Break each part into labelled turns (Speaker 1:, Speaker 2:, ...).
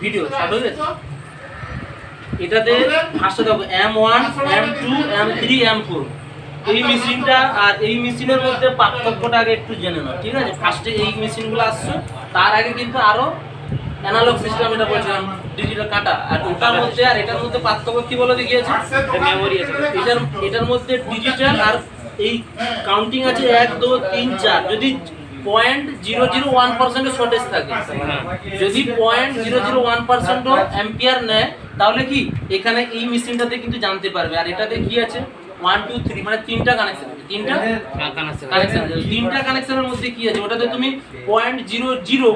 Speaker 1: Video start হয়ে গেছে। এটাতে ফার্স্টে দেখো M1 M2 M3 M4 এই মেশিনটা আর এই মেশিনের মধ্যে পার্থক্যটা আগে একটু জেনে নাও, ঠিক আছে? ফার্স্টে এই মেশিনগুলো আসছে, তার আগে কিন্তু আরো অ্যানালগ সিস্টেম, এটা বলছিলাম ডিজিটাল কাটা, আর ওটার মধ্যে আর এটার মধ্যে পার্থক্য কি বলে দেখিয়েছে, মেমোরি আছে। এটার মধ্যে ডিজিটাল আর এই কাউন্টিং আছে 1 2 3 4। যদি 0.001% শর্টেজ থাকে, যদি 0.001% অ্যাম্পিয়ার নেয়, তাহলে কি এখানে এই মেশিনটাতে কিন্তু জানতে পারবে। আর এটাতে কি আছে 1 2 3 মানে তিনটা কানেকশন আছে, তিনটা কানেকশনের মধ্যে কি আছে, ওটাতে তুমি 0.00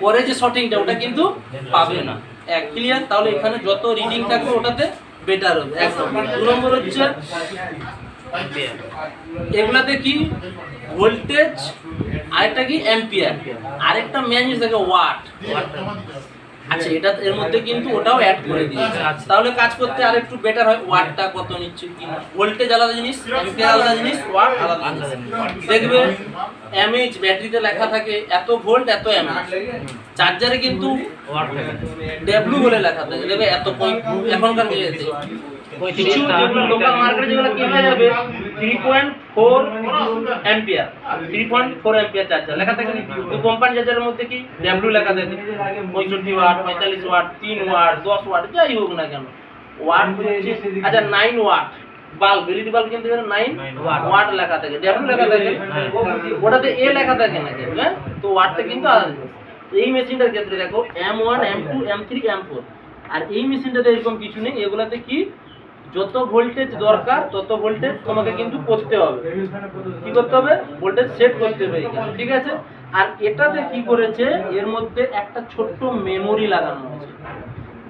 Speaker 1: পরে যে শর্টিংটা ওটা কিন্তু পাবে না। এক ক্লিয়ার? তাহলে এখানে যত রিডিং থাকবে ওটাতে বেটার হবে। এক নম্বর। 2 নম্বর হচ্ছে এগুলাতে কি ভোল্টেজ, আরেকটা কি অ্যাম্পিয়ার, আরেকটা মেন জিনিস থাকে ওয়াট। আচ্ছা, এটা এর মধ্যে কিন্তু ওটাও অ্যাড করে দিয়েছে, তাহলে কাজ করতে আর একটু বেটার হয়। ওয়াটটা কত নিচ্ছে কি না, ভোল্টেজ আলাদা জিনিস, অ্যাম্পিয়ার আলাদা জিনিস, ওয়াট আলাদা জিনিস। দেখবে এমএইচ ব্যাটারিতে লেখা থাকে এত ভোল্ট এত এমএইচ, চার্জারে কিন্তু ডব্লিউ বলে লেখা থাকে, দেখবে এত এখনকার ইয়েতে কিছু যেগুলো লোকাল মার্কেটে যেগুলো কেনা যাবে 3.4 অ্যাম্পিয়ার 3.4 অ্যাম্পিয়ার চার্জার লেখা থাকে। তো কোম্পানি চার্জারের মধ্যে কি ডব্লিউ লেখা থাকে 65 ওয়াট 45 ওয়াট 3 ওয়াট 10 ওয়াট যাই হোক না কেন, ওয়াট হচ্ছে আচ্ছা 9 ওয়াট বাল্ব, এলইডি বাল্ব কিন্তু 9 ওয়াট লেখা থাকে, ডব্লিউ লেখা থাকে, ওটাতে এ লেখা থাকে না কেন, হ্যাঁ? তো ওয়াটটা কিন্তু আলাদা। এই মেশিনটার ক্ষেত্রে দেখো M1 M2 M3 M4, আর এই মেশিনটাতে এরকম কিছু নেই। এগুলাতে কি যত ভোল্টেজ দরকার তত ভোল্টেজ তোমাকে কিন্তু করতে হবে। কি করতে হবে? ভোল্টেজ সেট করতে হবে এখানে, ঠিক আছে? আর এটাতে কি করেছে, এর মধ্যে একটা ছোট্ট মেমোরি লাগানো আছে,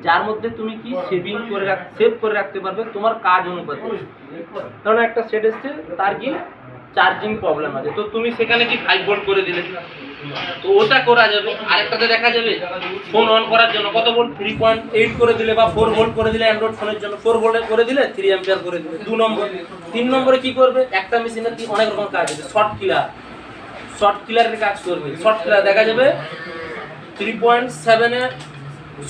Speaker 1: যার মধ্যে তুমি কি সেভ করে রাখতে পারবে তোমার কাজ অনুপাতে। কারণ একটা সেট এসছে, তার কি চার্জিং প্রবলেম আছে, তো তুমি সেখানে কি 5 ভোল্ট করে দিলে, তো ওটা করা যাবে। আরেকটাতে দেখা যাবে ফোন অন করার জন্য কত ভোল্ট 3.8 করে দিলে, বা 4 ভোল্ট করে দিলে, অ্যান্ড্রয়েড ফোনের জন্য 4 ভোল্ট করে দিলে 3 অ্যাম্পিয়ার করে দিলে। 2 নম্বর। 3 নম্বরে কি করবে, একটা মেশিনের কি অনেক রকম কাজ আছে, শর্ট কিলারের কাজ করবে। শর্ট কিলার দেখা যাবে 3.7 এ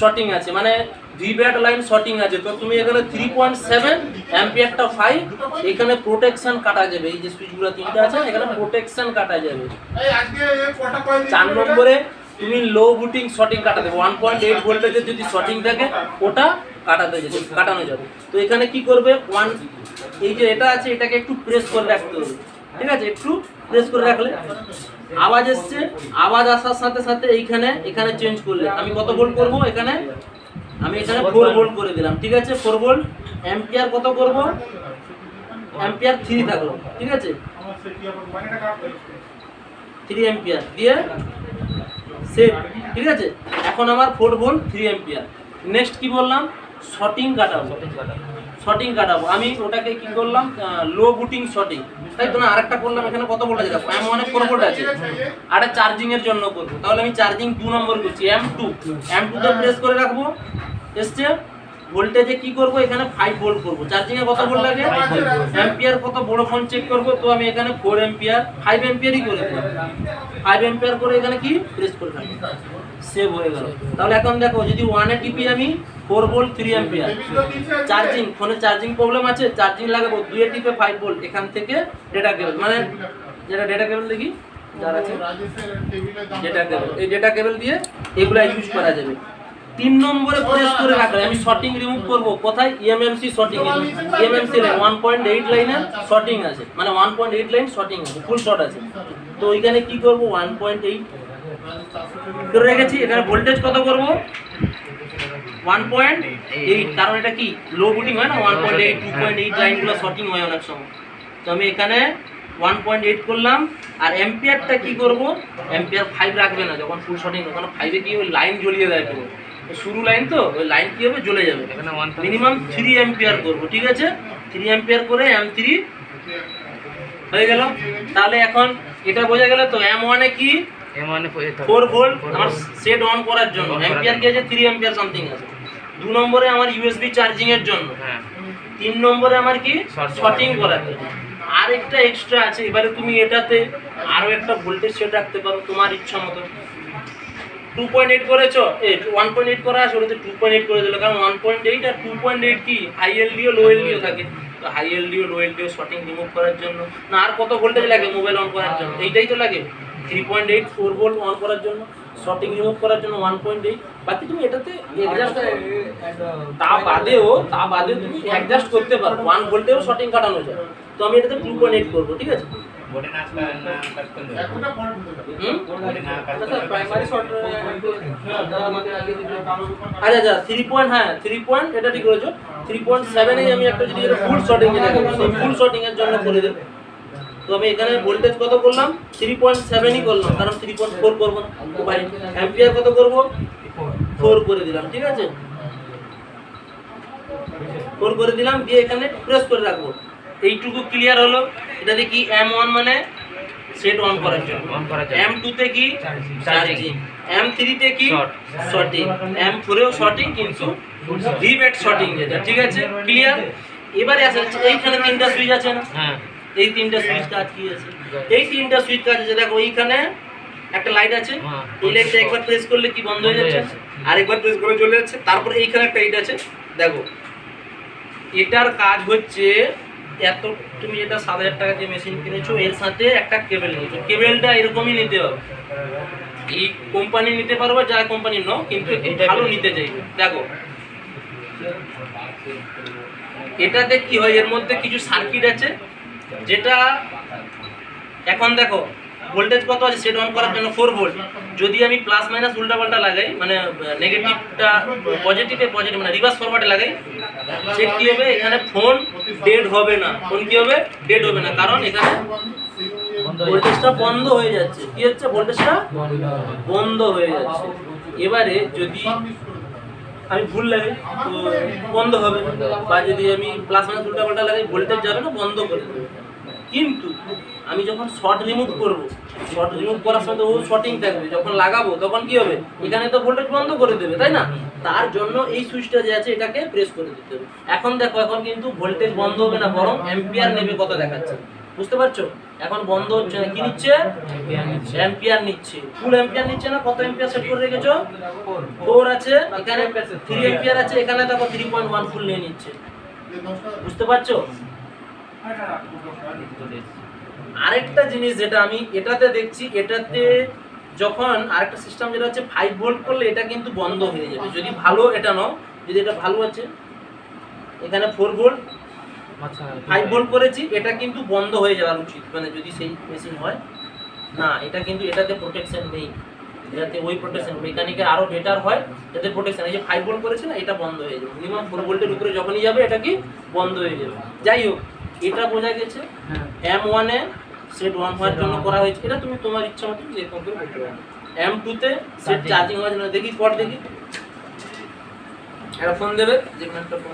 Speaker 1: শর্টিং আছে, মানে ভিব্যাট লাইন শর্টিং আছে, তো তুমি এখানে 3.7 অ্যাম্পিয়ারটা 5, এখানে প্রোটেকশন কাটা যাবে। এই যে সুইচগুলো তিনটা আছে এখানে প্রোটেকশন কাটা যাবে। 4 নম্বরে তুমি লো বুটিং শর্টিং কাটা দেবে, 1.8 ভোল্টেজের যদি শর্টিং থাকে ওটা কাটানো যাবে। তো এখানে কি করবে, এই যে এটা আছে এটাকে একটু প্রেস করে রাখতে হবে, ঠিক আছে? একটু প্রেস করে রাখলে আওয়াজ এসছে, আওয়াজ আসার সাথে সাথে এখানে চেঞ্জ করলে আমি কত ভোল্ট করব, আমি এখানে 4 ভোল্ট করে দিলাম, ঠিক আছে? 4 ভোল্ট। অ্যাম্পিয়ার কত করব, অ্যাম্পিয়ার 3 থাকলো, ঠিক আছে? 3 অ্যাম্পিয়ার দিয়ে সেভ, ঠিক আছে? এখন আমার 4 ভোল্ট 3 অ্যাম্পিয়ার। নেক্সট কি বললাম, শর্টিং কাটাবো। আমি ওটাকে কি করলাম, লো বুটিং শর্টিং, তাই তো না? আরেকটা করলাম, এখানে কত ভোল্ট আছে, M1 এ 4 ভোল্ট আছে, আর চার্জিং এর জন্য করব। তাহলে আমি চার্জিং 2 নম্বর করছি, M2 তে প্রেস করে রাখবো। এসছে ভোল্টেজে কি করব, এখানে 5 ভোল্ট করব। চার্জিং এ কত ভোল্ট লাগে, অ্যাম্পিয়ার কত, বড় ফোন চেক করব, তো আমি এখানে 4 অ্যাম্পিয়ার 5 অ্যাম্পিয়ারই করে দিলাম। 5 অ্যাম্পিয়ার করে এখানে কি প্রেস করে রাখবো, সেভ হয়ে গেল। তাহলে এখন দেখো যদি 1 এ টিপি আমি 4 ভোল্ট 3 অ্যাম্পিয়ার। চার্জিং, ফোনে চার্জিং প্রবলেম আছে, চার্জিং লাগাবো 2 এ টিপে 5 ভোল্ট, এখান থেকে ডেটা কেবল, মানে যেটা ডেটা কেবল দেখি যার আছে ডেটা কেবল, এই ডেটা কেবল দিয়ে এগুলা ইউজ করা যাবে। 3 নম্বরে প্রেস করে রাখলে আমি শর্টিং রিমুভ করব, কোথায়, এমএমসি শর্টিং, এমএমসি লাইন 1.8 লাইনের শর্টিং আছে, মানে 1.8 লাইন শর্টিং আছে, ফুল শর্ট আছে। তো এখানে কি করব, 1.8 করে রেখেছি। এখানে ভোল্টেজ কত করব, 1.8, কারণ এটা কি লো বুটিং হয় না, 1.8 2.8 লাইনগুলো শর্টিং হয় অনেক সময়। তো আমি এখানে 1.8 করলাম। আর অ্যাম্পিয়ারটা কি করব, অ্যাম্পিয়ার 5 রাখবে না যখন ফুল শর্টিং, ওখানে 5 এ কি ওই লাইন জ্বলিয়ে দেয়, পুরো শুরু লাইন, তো ওই লাইন কি হবে, জ্বলে যাবে। মিনিমাম 3 অ্যাম্পিয়ার করব, ঠিক আছে? 3 অ্যাম্পিয়ার করে M3 হয়ে গেল। তাহলে এখন এটা বোঝা গেল তো, M1 এ কি 4 ভোল্ট আমার সেট অন করার জন্য, অ্যাম্পিয়ার কি আছে 3 অ্যাম্পিয়ার সামথিং আছে। 2 নম্বরে আমার ইউএসবি চার্জিং এর জন্য, 3 নম্বরে আমার কি শর্টিং করাতে। আরেকটা এক্সট্রা আছে, এবারে তুমি এটাতে আরো একটা ভোল্টেজ সেট রাখতে পারো তোমার ইচ্ছা মতো। 2.8 করেছো, 1.8 করা আছে, ওটাতে 2.8 করে দিল, কারণ 1.8 আর 2.8 কি হাই এলডিও লো এলডিও থাকে। তো হাই এলডিও লো এলডিও শর্টিং রিমুভ করার জন্য না আর কত ভোল্টেজ লাগে মোবাইল অন করার জন্য, এইটাই তো লাগে 3.8 4 ভোল্ট অন করার জন্য, শর্টিং রিমুভ করার জন্য 1.8। বাকি তুমি এটাতে অ্যাডজাস্ট তা বাদেও তুমি অ্যাডজাস্ট করতে পারো, 1 ভোল্টেও শর্টিং কাটানো যায়। তো আমি এটাতে 2.8 করব, ঠিক আছে। আচ্ছা 3 হ্যাঁ 3 পয়েন্ট এটা ঠিক করেছো। 3.7 এ আমি একটা যদি ফুল শর্টিং যেটা ফুল শর্টিং এর জন্য করে দেব। তো আমি এখানে ভোল্টেজ কত করলাম 3.7ই করলাম, কারণ 3.4 করব না। তো ভাই অ্যাম্পিয়ার কত করব 4 করে দিলাম, ঠিক আছে 4 করে দিলাম, দিয়ে এখানে প্রেস করে রাখবো। এইটুকু ক্লিয়ার হলো। এটা দেখি M1 মানে সেট অন করার জন্য, M2 তে কি চার্জিং, M3 তে কি শর্টিং, M4 এও শর্টিং কিন্তু রিবেট শর্টিং যেটা, ঠিক আছে ক্লিয়ার। এবারে আসে এইখানে তিনটা সুইচ আছে না, হ্যাঁ এই তিনটা সুইচ কাজ কি আছে, এই তিনটা সুইচ কাজ আছে। দেখো এইখানে একটা লাইট আছে, এই লাইটটা একবার প্রেস করলে কি বন্ধ হয়ে যাচ্ছে, আরেকবার প্রেস করে চলে যাচ্ছে। তারপরে এইখানে একটা লাইট আছে, দেখো এটার কাজ হচ্ছে এত, তুমি এটা 7,000 টাকা দিয়ে মেশিন কিনেছো, এর সাথে একটা কেবল নিয়েছো, কেবলটা এরকমই নিতে হবে, এই কোম্পানি নিতে পারবে যা কোম্পানি নাও, কিন্তু একটু ভালো নিতে চাইবে। দেখো এটাতে কি হয়, এর মধ্যে কিছু সার্কিট আছে, যেটা এখন দেখো ভোল্টেজ কত আছে সেট অন করার জন্য 4 ভোল্ট। যদি আমি প্লাস মাইনাস উল্টা পাল্টা লাগাই, মানে নেগেটিভটা পজিটিভে পজিটিভ মানে রিভার্স ফরওয়ার্ডে লাগাই, সেট কি হবে, এখানে ফোন ডেড হবে না। ফোন কি হবে, ডেড হবে না, কারণ এখানে ভোল্টেজটা বন্ধ হয়ে যাচ্ছে। কি হচ্ছে, ভোল্টেজটা বন্ধ হয়ে যাচ্ছে। এবারে যদি আমি ভুল লাগাই তো বন্ধ হবে, বা যদি আমি প্লাস মাইনাস উল্টা পাল্টা লাগাই ভোল্টেজ যাবে না, বন্ধ করে দেবে। কিন্তু আমি যখন শর্ট রিমুভ করব, শর্ট রিমুভ করার সময় তো ও শর্টিং থাকবে, যখন লাগাবো তখন কি হবে, এখানে তো ভোল্টেজ বন্ধ করে দেবে, তাই না। তার জন্য এই সুইচটা যে আছে এটাকে প্রেস করে দিতে হবে। এখন দেখো এখন কিন্তু ভোল্টেজ বন্ধ হবে না, বরং অ্যাম্পিয়ার নেবে কত দেখাচ্ছে, বুঝতে পারছো। এখন বন্ধ হচ্ছে না, কি নিচ্ছে, অ্যাম্পিয়ার নিচ্ছে, ফুল অ্যাম্পিয়ার নিচ্ছে না। কত অ্যাম্পিয়ার সেট করে রেখেছো, 4 আছে, এখানে 3 অ্যাম্পিয়ার আছে, এখানে দেখো 3.1 ফুল নিয়ে নিচ্ছে, বুঝতে পারছো। আরেকটা জিনিস যেটা আমি এটাতে দেখছি, এটাতে যখন আরেকটা সিস্টেম যেটা হচ্ছে 5 ভোল্ট করলে এটা কিন্তু বন্ধ হয়ে যাবে, যদি ভালো এটা নাও। যদি এটা ভালো আছে, এখানে 4 ভোল্ট, আচ্ছা 5 ভোল্ট করেছি, এটা কিন্তু বন্ধ হয়ে যাওয়ার উচিত, মানে যদি সেই মেশিন হয় না। এটা কিন্তু এটাতে প্রোটেকশন নেই, এটাতে ওই প্রোটেকশন মেকানিকের আরো বেটার হয়, যাতে প্রোটেকশন। এই যে 5 ভোল্ট করেছে না, এটা বন্ধ হয়ে যাবে, মিনিমাম 4 ভোল্টের উপরে যখনই যাবে এটা কি বন্ধ হয়ে যাবে। যাই হোক, এটা বোঝা গেছে। M1 এ সেট অন হওয়ার জন্য করা হয়েছে, এটা তুমি তোমার ইচ্ছা মতো যেরকম করে করতে পারো। M2 তে সেট চার্জিং হওয়ার জন্য, দেখি পর দেখি একটা ফোন দেবে, যে কোনো একটা